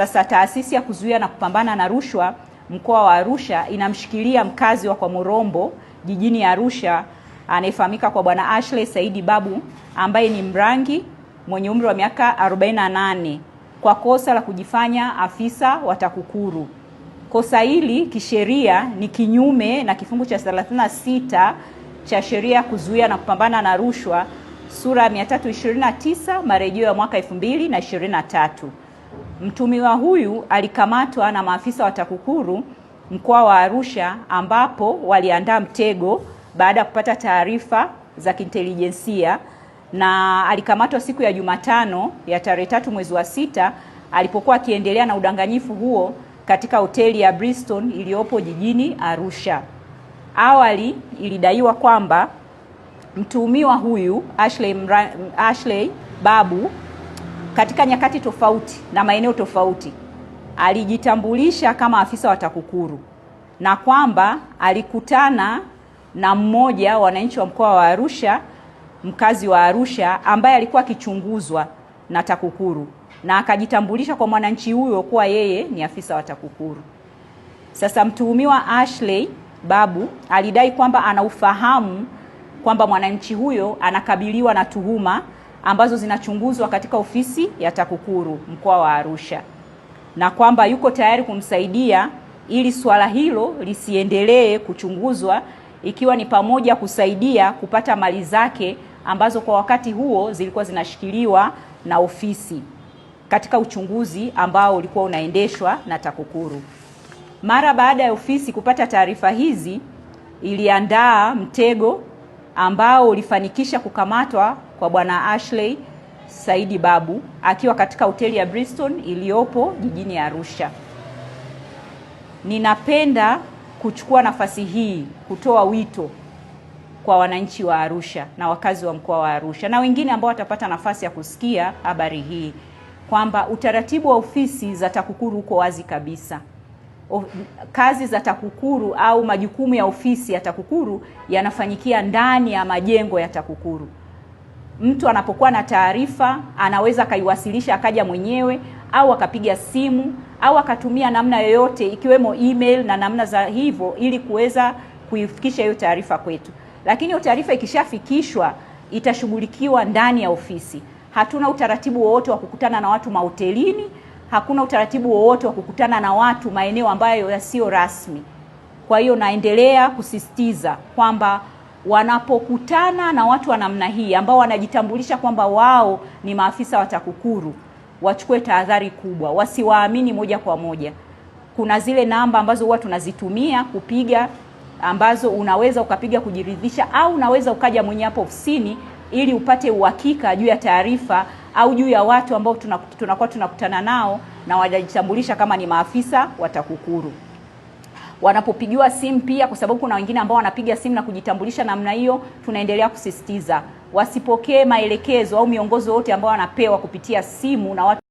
Sasa taasisi ya kuzuia na kupambana na rushwa mkoa wa Arusha inamshikilia mkazi wa kwa Morombo jijini Arusha anayefahamika kwa Bwana Ashley Saidi Babu ambaye ni Mrangi mwenye umri wa miaka 48 kwa kosa la kujifanya afisa wa TAKUKURU. Kosa hili kisheria ni kinyume na kifungu cha 36 cha sheria ya kuzuia na kupambana na rushwa sura 329 marejeo ya mwaka 2023. Mtumiwa huyu alikamatwa na maafisa wa TAKUKURU mkoa wa Arusha ambapo waliandaa mtego baada ya kupata taarifa za kiintelijensia, na alikamatwa siku ya Jumatano ya tarehe 3 mwezi wa 6 alipokuwa akiendelea na udanganyifu huo katika hoteli ya Bristol iliyopo jijini Arusha. Awali ilidaiwa kwamba mtuhumiwa huyu Ashley Babu katika nyakati tofauti na maeneo tofauti alijitambulisha kama afisa wa TAKUKURU na kwamba alikutana na mmoja wa wananchi wa mkoa wa Arusha, mkazi wa Arusha ambaye alikuwa akichunguzwa na TAKUKURU, na akajitambulisha kwa mwananchi huyo kuwa yeye ni afisa wa TAKUKURU. Sasa mtuhumiwa Ashley Babu alidai kwamba anaufahamu kwamba mwananchi huyo anakabiliwa na tuhuma ambazo zinachunguzwa katika ofisi ya TAKUKURU mkoa wa Arusha, na kwamba yuko tayari kumsaidia ili swala hilo lisiendelee kuchunguzwa, ikiwa ni pamoja kusaidia kupata mali zake ambazo kwa wakati huo zilikuwa zinashikiliwa na ofisi katika uchunguzi ambao ulikuwa unaendeshwa na TAKUKURU. Mara baada ya ofisi kupata taarifa hizi, iliandaa mtego ambao ulifanikisha kukamatwa kwa Bwana Ashley Saidi Babu akiwa katika hoteli ya Bristol iliyopo jijini Arusha. Ninapenda kuchukua nafasi hii kutoa wito kwa wananchi wa Arusha na wakazi wa mkoa wa Arusha na wengine ambao watapata nafasi ya kusikia habari hii kwamba utaratibu wa ofisi za TAKUKURU uko wazi kabisa. Kazi za TAKUKURU au majukumu ya ofisi ya TAKUKURU yanafanyikia ndani ya majengo ya TAKUKURU. Mtu anapokuwa na taarifa anaweza akaiwasilisha akaja mwenyewe au akapiga simu au akatumia namna yoyote ikiwemo email na namna za hivyo ili kuweza kuifikisha hiyo taarifa kwetu. Lakini hiyo taarifa ikishafikishwa itashughulikiwa ndani ya ofisi. Hatuna utaratibu wowote wa kukutana na watu mahotelini, hakuna utaratibu wowote wa kukutana na watu maeneo ambayo yasiyo rasmi. Kwa hiyo naendelea kusisitiza kwamba wanapokutana na watu wa namna hii ambao wanajitambulisha kwamba wao ni maafisa wa TAKUKURU, wachukue tahadhari kubwa, wasiwaamini moja kwa moja. Kuna zile namba ambazo huwa tunazitumia kupiga ambazo unaweza ukapiga kujiridhisha au unaweza ukaja mwenyewe hapo ofisini ili upate uhakika juu ya taarifa au juu ya watu ambao tunakuwa tunakutana nao na wajitambulisha kama ni maafisa wa TAKUKURU. Wanapopigiwa simu pia, kwa sababu kuna wengine ambao wanapiga simu na kujitambulisha namna hiyo, tunaendelea kusisitiza wasipokee maelekezo au miongozo yote ambao wanapewa kupitia simu na watu